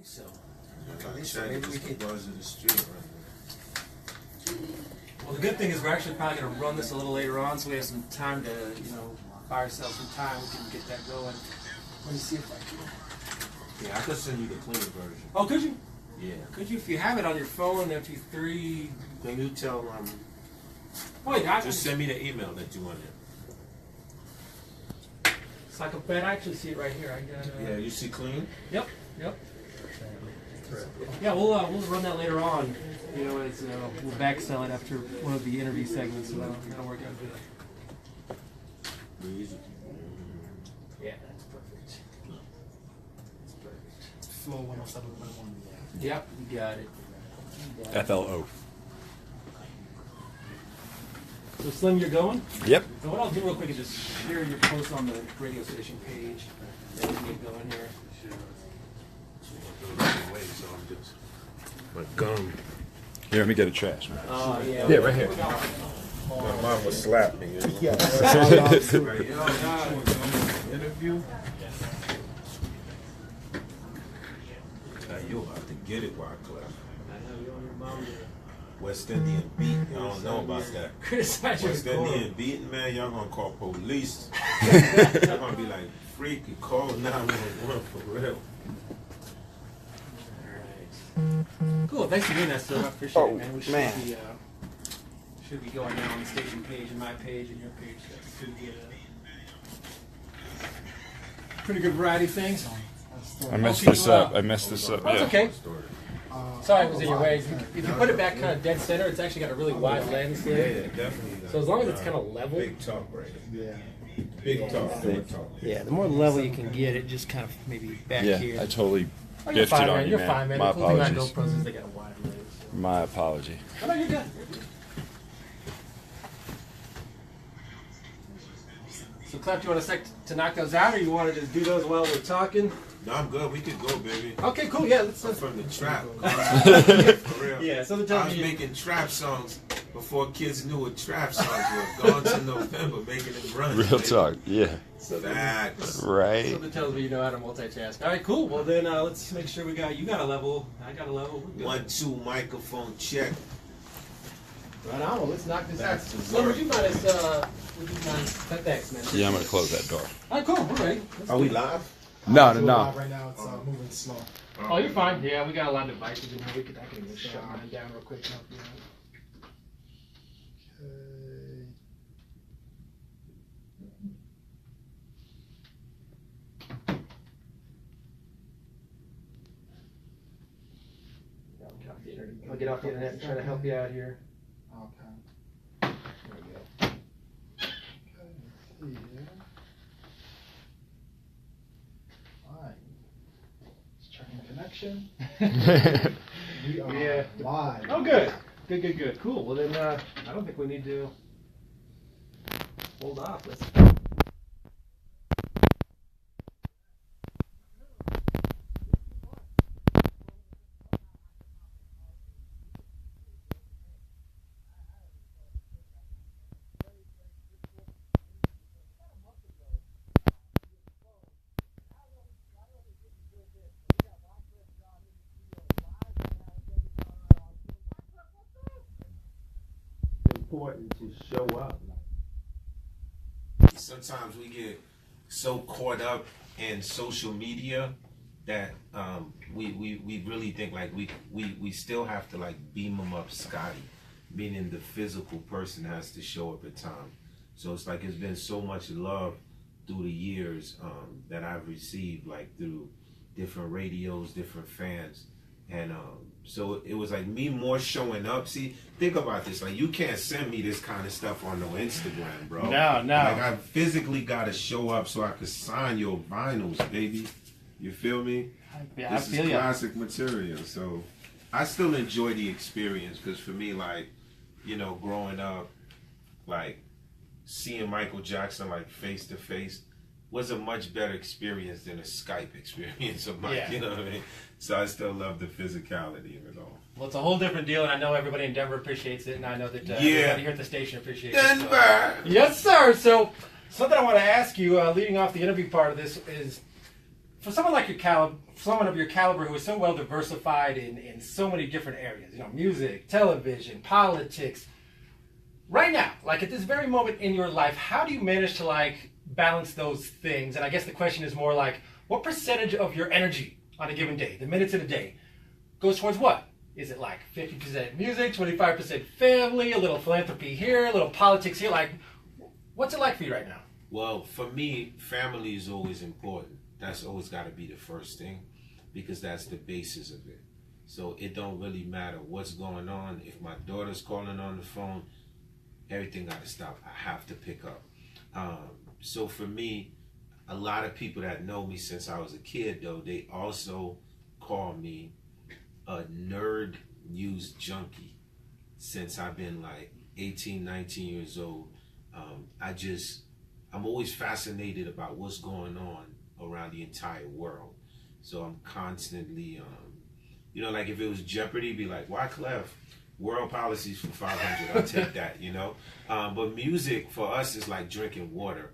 So, maybe we can buzz of the street right now. Well, the good thing is we're actually probably going to run this a little later on, so we have some time to, buy ourselves some time. We can get that going. Let me see if I can. Yeah, I could send you the clean version. Oh, could you? Yeah. Could you, if you have it on your phone, MP3? Can you tell Wait, just send me the email that you want it. It's like a bed. I actually see it right here. I got. Yeah, you see clean? Yep. Yeah, we'll run that later on. As we'll back sell it after one of the interview segments. So that'll work out good. Yeah, that's perfect. That's perfect. Flow 107.1. Yep, you got it. FLO. So Slim, you're going? Yep. So what I'll do real quick is just share your post on the radio station page. Then we can get going here. My gum. Here, let me get a trash, man. Yeah. Yeah, right here. My mom was slapping you. Yeah. Interview. You'll have to get it, Wyclef. West Indian beat. I don't know about that. Criticize your West score. Indian beating, man. Y'all gonna call police. Y'all gonna be like, freak, you call 911 for real. Cool. Thanks for doing that, sir. I appreciate it, man. We man. should be going down on the station page and my page and your page. That should be a pretty good variety of things. I messed this up. That's okay. Sorry it was in your way. If you put it back kind of dead center, it's actually got a really wide lens Yeah, there. definitely. So as long as it's kind of level. Big talk, right? Yeah. Big talk. Big talk. Yeah, the more level you can get it, just kind of maybe back Yeah, here. I totally Oh, you're biffed fine, it on man. you, You're man. fine, man. My The cool thing about apologies. GoPros is they got a wide lens. So. My apology. Oh, no, you're good. So, Clef, do you want a sec to knock those out, or you want to just do those while we're talking? No, I'm good. We could go, baby. Okay, cool. Yeah, let's. I'm from the trap. For real. Yeah, so I was making trap songs before kids knew what trap songs were. Gone to November, making them run. Real talk, yeah. Facts. Right. Something tells me you know how to multitask. All right, cool. Well, then let's make sure you got a level. I got a level. We're good. 1, 2, microphone check. Right on. Well, let's knock this Back out. to So, work. would you mind thanks, man. Yeah, I'm gonna close that door. All right, cool. We're ready. Are we live? No. Right now it's moving slow. Oh, you're fine. Yeah, we got a lot of devices in here. I can just shut mine down real quick. And help you out. I'll get off the internet and try to help you out here. Okay. There we go. Let's see here. Fine. Just checking connection. We are live. Oh, good. Good. Cool. Well, then I don't think we need to hold off. Let's. Important to show up. Sometimes we get so caught up in social media that we really think like we still have to like beam them up Scotty, meaning the physical person has to show up at time. So it's like it's been so much love through the years that I've received, like through different radios, different fans. And so it was like me more showing up. See, think about this. Like, you can't send me this kind of stuff on no Instagram, bro. No. Like, I physically got to show up so I could sign your vinyls, baby. You feel me? Yeah, This is classic material. So I still enjoy the experience because for me, like, growing up, like, seeing Michael Jackson, like, face to face was a much better experience than a Skype experience of mine. Yeah. You know what I mean? So I still love the physicality of it all. Well, it's a whole different deal, and I know everybody in Denver appreciates it, and I know that everybody here at the station appreciates it. Denver! Yes, sir. So, something I want to ask you, leading off the interview part of this, is for someone like someone of your caliber who is so well diversified in so many different areas, music, television, politics, right now, like at this very moment in your life, how do you manage to like balance those things? And I guess the question is more like, what percentage of your energy on a given day, the minutes in a day, goes towards what? Is it like 50% music, 25% family, a little philanthropy here, a little politics here? Like, what's it like for you right now? Well, for me, family is always important. That's always got to be the first thing, because that's the basis of it. So it don't really matter what's going on. If my daughter's calling on the phone, everything got to stop. I have to pick up. So for me, a lot of people that know me since I was a kid, though, they also call me a nerd news junkie since I've been like 18, 19 years old. I'm always fascinated about what's going on around the entire world. So I'm constantly, like if it was Jeopardy, be like, Wyclef, world policies for 500, I'll take that, But music for us is like drinking water.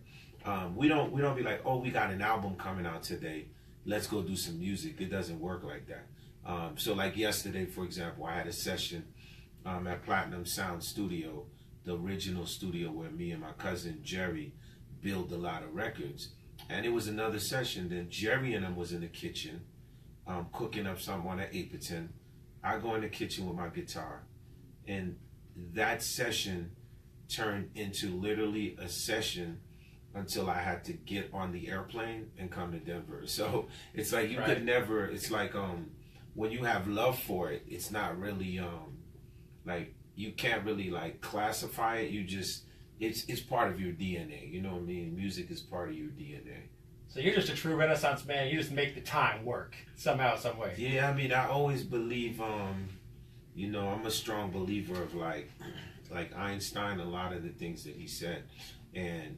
We don't be like, oh, we got an album coming out today, let's go do some music. It doesn't work like that. So like yesterday, for example, I had a session at Platinum Sound Studio, the original studio where me and my cousin Jerry built a lot of records. And it was another session. Then Jerry and them was in the kitchen cooking up something on an Aperton. I go in the kitchen with my guitar. And that session turned into literally a session until I had to get on the airplane and come to Denver. So it's like you could never, it's like when you have love for it, it's not really like you can't really like classify it. You just it's part of your DNA. You know what I mean? Music is part of your DNA. So you're just a true Renaissance man. You just make the time work somehow, some way. Yeah, I mean, I always believe, I'm a strong believer of like Einstein, a lot of the things that he said. And,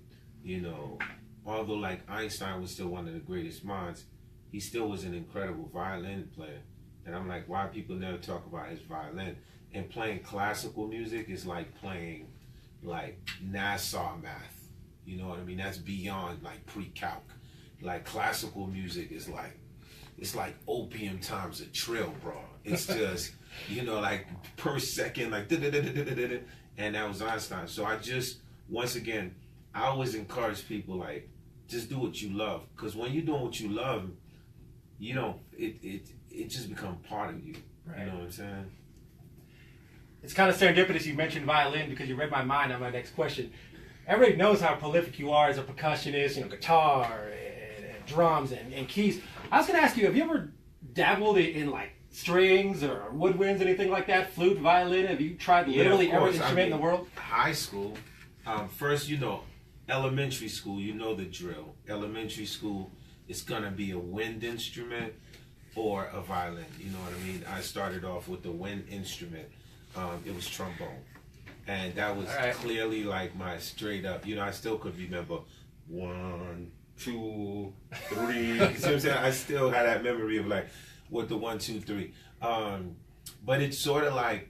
although like Einstein was still one of the greatest minds, he still was an incredible violin player. And I'm like, why people never talk about his violin? And playing classical music is like playing like NASA math. You know what I mean? That's beyond like pre-calc. Like classical music is like, it's like opium times a trill, bro. It's just, like per second, like da-da-da-da-da-da-da. And that was Einstein. So once again, I always encourage people like, just do what you love. Because when you're doing what you love, it just becomes part of you. Right. You know what I'm saying? It's kind of serendipitous you mentioned violin because you read my mind on my next question. Everybody knows how prolific you are as a percussionist, guitar and drums and keys. I was going to ask you, have you ever dabbled in like strings or woodwinds, anything like that? Flute, violin? Have you tried literally every instrument in the world? High school. First, elementary school, you know the drill. Elementary school, it's going to be a wind instrument or a violin. You know what I mean? I started off with the wind instrument. It was trombone. And that was clearly like my straight up, I still could remember 1, 2, 3. You see what I'm saying? I still had that memory of like, what the 1, 2, 3. But it's sort of like,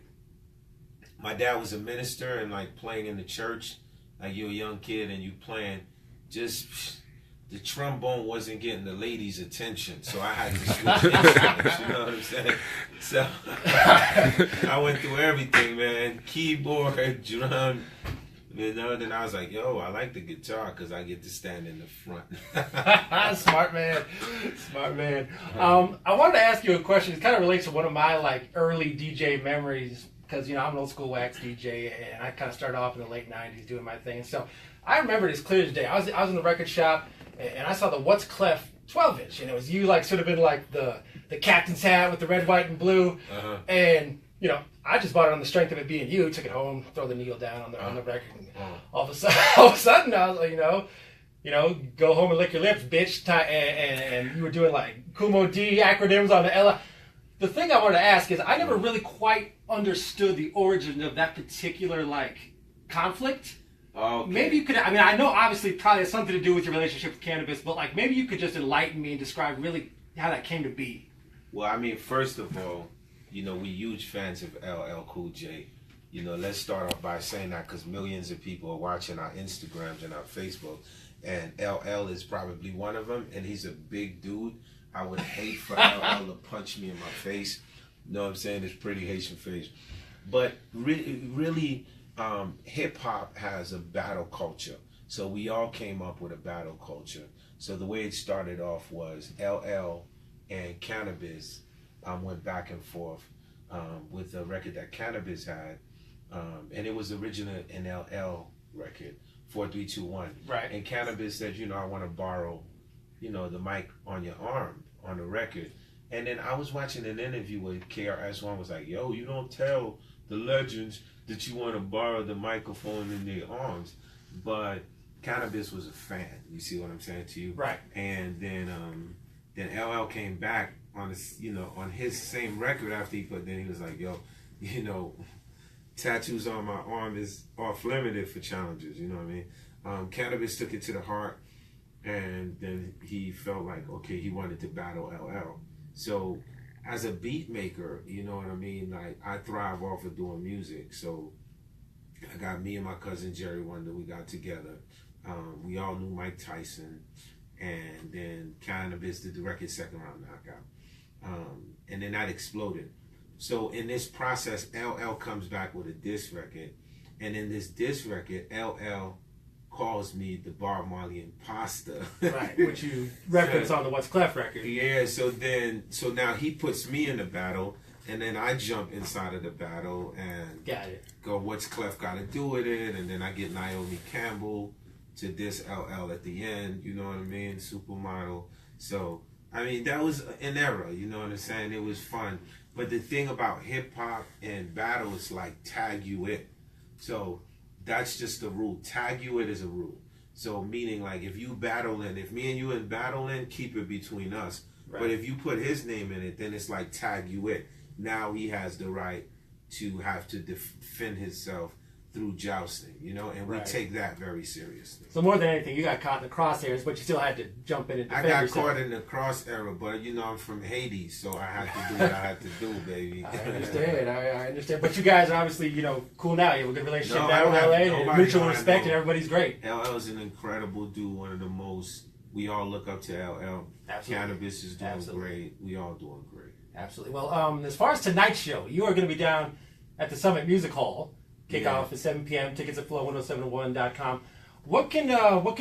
my dad was a minister and like playing in the church, like you're a young kid and you playing, the trombone wasn't getting the ladies' attention, so I had to switch instruments, you know what I'm saying? So I went through everything, man. Keyboard, drum, then I was like, yo, I like the guitar because I get to stand in the front. Smart man. Smart man. I wanted to ask you a question. It kind of relates to one of my like early DJ memories because, I'm an old school wax DJ and I kind of started off in the late 90s doing my thing. So I remember it as clear as day. I was in the record shop and I saw the Wyclef 12-inch, and it was you like sort of in like the captain's hat with the red, white, and blue, and I just bought it on the strength of it being you. Took it home, throw the needle down on the record, and all of a sudden I was like, go home and lick your lips, bitch, and you were doing like Kumo D acronyms on the L. The thing I wanted to ask is I never really quite understood the origin of that particular like conflict. Okay. Maybe you could, I know obviously it probably has something to do with your relationship with cannabis, but like maybe you could just enlighten me and describe really how that came to be. Well, first of all, we huge fans of LL Cool J. Let's start off by saying that because millions of people are watching our Instagrams and our Facebook. and LL is probably one of them, and he's a big dude. I would hate for LL to punch me in my face. You know what I'm saying? It's pretty Haitian face. But really, hip hop has a battle culture. So we all came up with a battle culture. So the way it started off was LL and Cannabis went back and forth with a record that Cannabis had, and it was originally an LL record, 4321. Right. And Cannabis said, I want to borrow, the mic on your arm on the record. And then I was watching an interview where KRS-One was like, yo, you don't tell the legends that you want to borrow the microphone in their arms. But Cannabis was a fan. You see what I'm saying to you? Right. And then LL came back on his, on his same record after he put. Then he was like, yo, tattoos on my arm is off limited for challenges. You know what I mean? Cannabis took it to the heart, and then he felt like, okay, he wanted to battle LL. So as a beat maker, you know what I mean? Like, I thrive off of doing music. So I got me and my cousin Jerry Wonder, we got together. We all knew Mike Tyson, and then Cannabis did the record Second Round Knockout. And then that exploded. So in this process, LL comes back with a diss record. And in this diss record, LL calls me the Bob Marley imposter. Right, which you reference on the Wyclef record. Yeah, so now he puts me in the battle, and then I jump inside of the battle and go, what's Clef got to do with it? And then I get Naomi Campbell to diss LL at the end, you know what I mean? Supermodel. So, I mean, that was an era, you know what I'm saying? It was fun. But the thing about hip hop and battle is like tag you it. So that's just the rule. Tag you it is a rule. So meaning like if you battling, if me and you in battling, keep it between us. Right. But if you put his name in it, then it's like tag you it. Now he has the right to have to defend himself through jousting, and we take that very seriously. So more than anything, you got caught in the crosshairs, but you still had to jump in and defend yourself. I got caught in the cross era, but I'm from Haiti, so I had to do what I had to do, baby. I understand. I understand. But you guys are obviously, cool now. You have a good relationship down in LA, and mutual respect, and everybody's great. LL's an incredible dude, one of the most. We all look up to LL. Absolutely. Cannabis is doing great. We all doing great. Absolutely. Well, as far as tonight's show, you are going to be down at the Summit Music Hall. Kickoff at 7 p.m. Tickets at flow1071.com. What can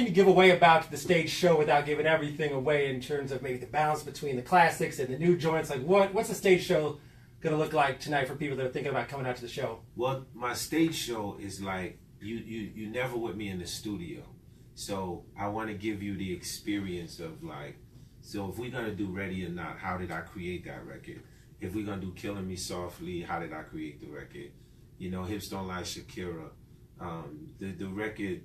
you give away about the stage show without giving everything away in terms of maybe the balance between the classics and the new joints? Like what's the stage show going to look like tonight for people that are thinking about coming out to the show? Well, my stage show is like you never with me in the studio, so I want to give you the experience of like. So if we're gonna do Ready or Not, how did I create that record? If we're gonna do Killing Me Softly, how did I create the record? Hips Don't Lie, Shakira. The record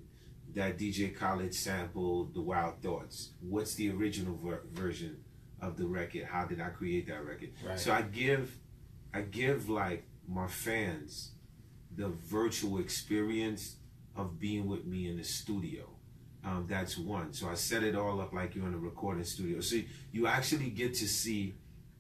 that DJ Khaled sampled, The Wild Thoughts. What's the original version of the record? How did I create that record? Right. So I give like my fans the virtual experience of being with me in the studio. That's one. So I set it all up like you're in a recording studio. So you actually get to see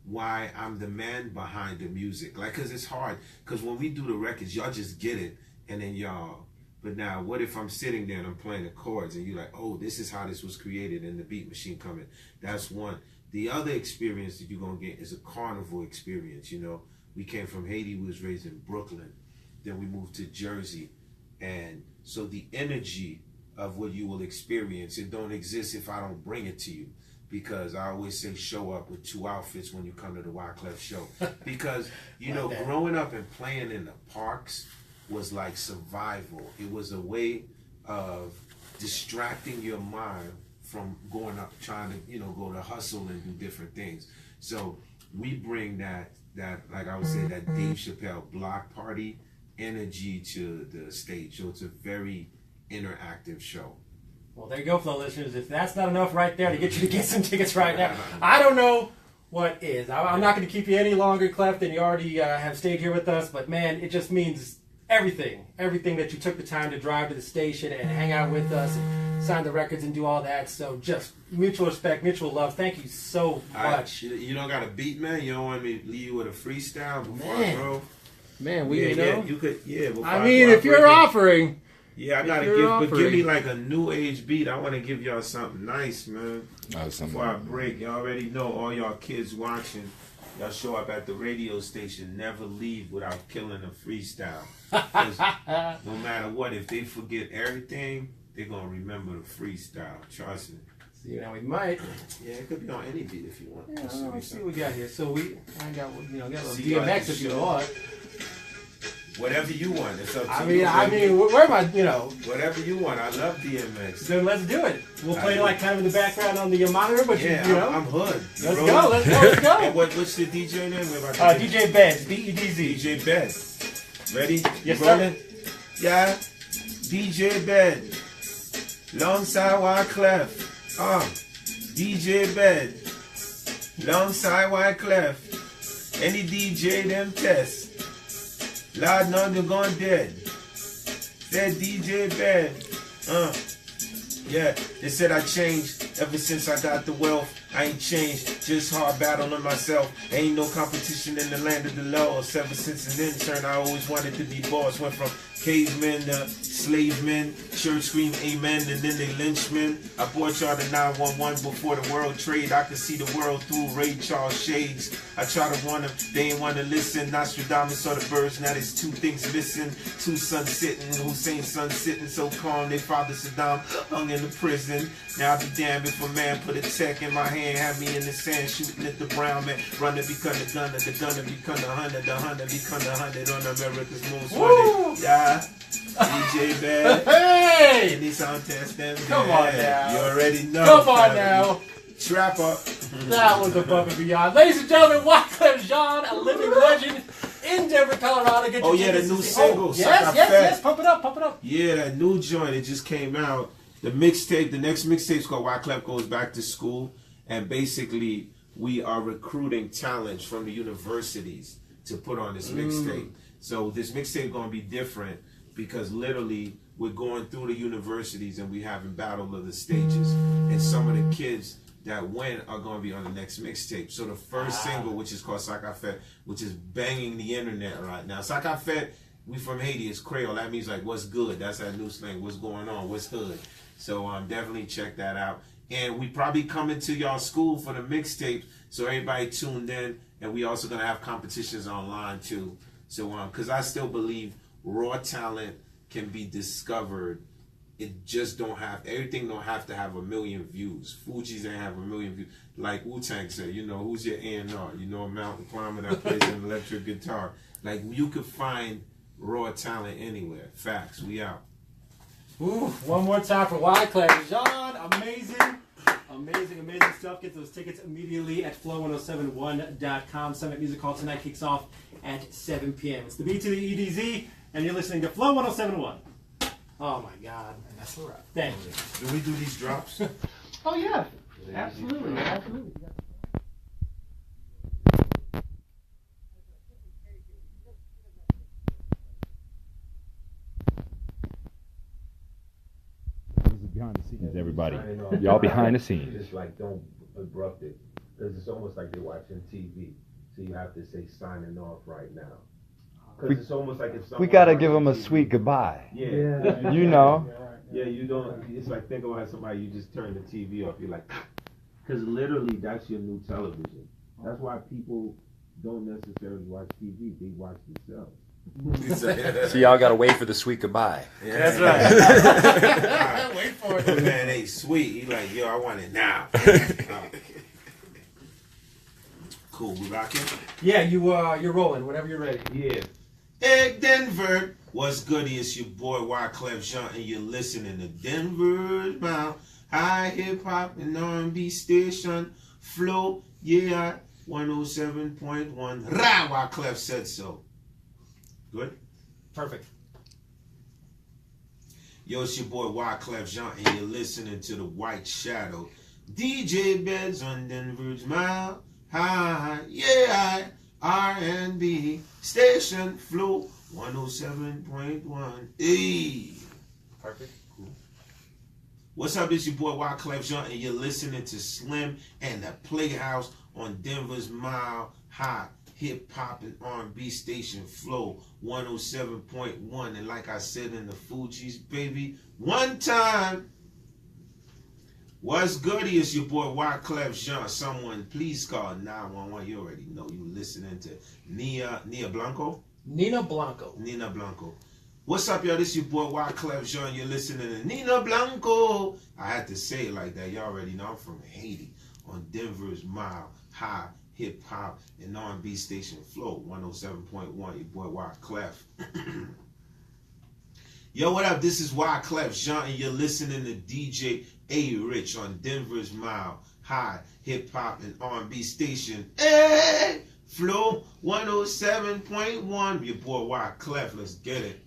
why I'm the man behind the music. Like, cause it's hard. Cause when we do the records, y'all just get it, and then y'all. But now, what if I'm sitting there and I'm playing the chords, and you're like, oh, this is how this was created, and the beat machine coming. That's one. The other experience that you're gonna get is a carnival experience. We came from Haiti. We was raised in Brooklyn. Then we moved to Jersey, and so the energy of what you will experience, it don't exist if I don't bring it to you. Because I always say show up with 2 outfits when you come to the Wyclef show. Because, growing up and playing in the parks was like survival. It was a way of distracting your mind from going up, trying to, go to hustle and do different things. So we bring that like I would say, that Dave Chappelle block party energy to the stage. So it's a very interactive show. Well, there you go, Flow listeners. If that's not enough right there to get you to get some tickets right now, I don't know what is. I'm not going to keep you any longer, Clef, than you already have stayed here with us. But, man, it just means everything that you took the time to drive to the station and hang out with us and sign the records and do all that. So just mutual respect, mutual love. Thank you so much. You don't got a beat, man? You don't want me to leave you with a freestyle before I go? Man, you could, I mean, if you're offering... Yeah, I gotta give me like a new age beat. I want to give y'all something nice, man. Before I break, y'all already know all y'all kids watching. Y'all show up at the radio station. Never leave without killing a freestyle. 'Cause no matter what, if they forget everything, they're gonna remember the freestyle. Trust me. See, now we might. Yeah, it could be on any beat if you want. Yeah, let's see what we got here. So I got got a little See, DMX if you want. Whatever you want. It's up to I you. mean, where am I? Whatever you want. I love DMX. Then let's do it. We'll play like kind of in the background on the monitor, but yeah, you know. I'm hood. Let's go. And what's the DJ name? DJ Bedz, B-E-D-Z. DJ Bedz. Ready? Yes, rolling? Sir. Yeah. DJ Bedz. Alongside Wyclef. DJ Bedz. Alongside Wyclef. Any DJ them test. Lord, none they're gone dead. Said DJ Bedz. Yeah, they said I changed ever since I got the wealth. I ain't changed, just hard battling myself. Ain't no competition in the land of the laws. Ever since an intern, I always wanted to be boss. Went from cavemen to slave men. Church scream amen, and then they lynchmen. I bought y'all the 911 before the world trade. I could see the world through Ray Charles shades. I try to warn them, they ain't want to listen. Nostradamus saw the birds, now there's two things missing. Two sons sitting, Hussein's son sitting so calm. Their father Saddam hung in the prison. Now I'll be damned if a man put a tech in my hand, have me in the sand shooting at the brown man. Runner become the gunner become the hunter become the 100 on America's most wanted. Yeah. DJ Bedz. Hey! Any sound test them. Come on now. You already know. Come on now. Trapper. That was above and beyond. Ladies and gentlemen, Wyclef Jean, a living legend in Denver, Colorado. Get Oh, yeah, the new single. Yes. Pump it up. Yeah, that new joint, it just came out. The mixtape, the next mixtape's called Wyclef Goes Back to School. And basically, we are recruiting talent from the universities to put on this mixtape. So this mixtape going to be different because literally we're going through the universities and we having battle of the stages. And some of the kids that win are going to be on the next mixtape. So the first single, which is called Sakafet, which is banging the internet right now. Sakafet, we from Haiti, it's Creole. That means like, what's good? That's that new slang. What's going on? What's hood? So definitely check that out. And we probably coming to y'all school for the mixtape. So everybody tuned in. And we also going to have competitions online too. So, because I still believe raw talent can be discovered. It just everything don't have to have 1 million views. Fugees ain't have 1 million views. Like Wu-Tang said, who's your A&R? A mountain climber that plays an electric guitar. Like, you could find raw talent anywhere. Facts, we out. Ooh, one more time for Wyclef Jean. Amazing stuff. Get those tickets immediately at flow1071.com. Summit Music Hall tonight kicks off at 7 p.m. It's the B to the EDZ, and you're listening to Flow 1071. Oh my God. And that's a wrap. Thank you. Do we do these drops? Oh yeah. Absolutely. Behind the scenes, everybody. Y'all behind the scenes. Just like don't abrupt it, because it's almost like you're watching TV. So you have to say signing off right now. Because it's almost like if We gotta give them a sweet goodbye. Yeah. You know. Yeah, you don't. It's like think about somebody you just turn the TV off. You're like, because literally that's your new television. That's why people don't necessarily watch TV. They watch themselves. So y'all gotta wait for the sweet goodbye. Yeah. That's right. Wait for it. The man ain't sweet. He like, yo, I want it now. Cool, we rocking? Yeah, you're rolling whenever you're ready. Yeah. Hey, Denver. What's good? It's your boy Wyclef Jean, and you're listening to Denver's Mile High Hip Hop and R&B Station. Flow, yeah, 107.1. Ra, Wyclef said so. Good? Perfect. Yo, it's your boy Wyclef Jean, and you're listening to The White Shadow. DJ Bedz on Denver's Mile High, yeah, R&B Station. Flow 107.1. Hey. Perfect. Cool. What's up? It's your boy Wyclef Jean, and you're listening to Slim and the Playhouse on Denver's Mile High hip hop and R&B station, Flow 107.1. And like I said in the Fugees, baby, one time. What's goody? It's your boy Wyclef Jean. Someone please call 911. You already know you listening to Nina Blanco. Nina Blanco. Nina Blanco. What's up, y'all? This your boy Wyclef Jean. You're listening to Nina Blanco. I had to say it like that. Y'all already know I'm from Haiti on Denver's Mile High Hip Hop and R&B station, Flow 107.1. Your boy Wyclef. Yo, what up? This is Wyclef Jean, and you're listening to DJ A Rich on Denver's Mile High Hip Hop and R&B station. Hey, Flow 107.1. Your boy Wyclef. Let's get it.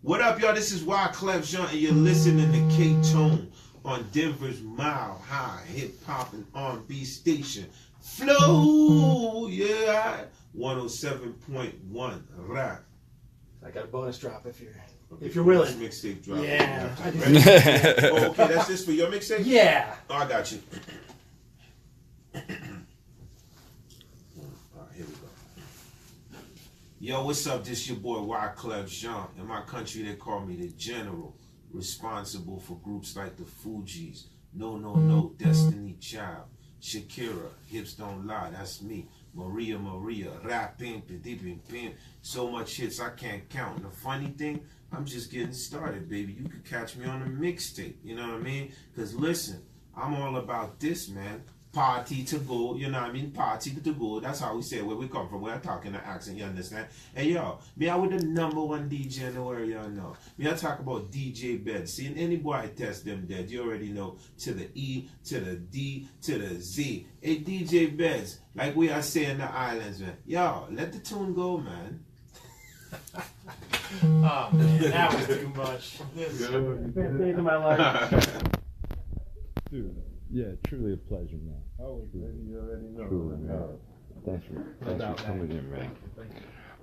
What up, y'all? This is Wyclef Jean, and you're listening to K-Tone on Denver's Mile High Hip Hop and R&B station, Flow, yeah, 107.1. Rap. I got a bonus drop if you're willing. Mixtape drop. Yeah. Oh, okay, that's this for your mixtape? Yeah. Oh, I got you. All right, here we go. Yo, what's up? This your boy Wyclef Jean. In my country, they call me the General, responsible for groups like the Fugees, No, Destiny Child, Shakira, Hips Don't Lie, that's me. Maria, rap, pim, so much hits I can't count. And the funny thing, I'm just getting started, baby. You could catch me on a mixtape, you know what I mean? Because listen, I'm all about this, man. Party to go, you know what I mean? Party to go. That's how we say where we come from. We're talking the accent, you understand? And yo, me I with the #1 DJ in the world, y'all know. Me I talk about DJ Bedz. See, any boy I test them dead, you already know. To the E, to the D, to the Z. Hey, DJ Bedz, like we are saying the islands, man. Yo, let the tune go, man. Oh man, that was too much. This is the best days of my life. Dude, yeah, truly a pleasure, man. Oh, you already know. Truly, man. Thanks for coming in, man.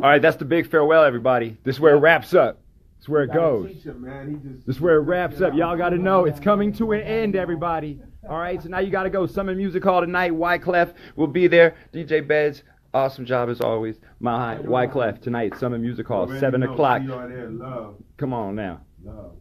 All right, that's the big farewell, everybody. This is where it wraps up. This is where it goes. This is where it wraps up. Y'all got to know it's coming to an end, everybody. All right, so now you got to go. Summon Music Hall tonight. Wyclef will be there. DJ Bedz, awesome job as always. Mile High, Wyclef tonight. Summon Music Hall, 7 o'clock. Come on now. Love.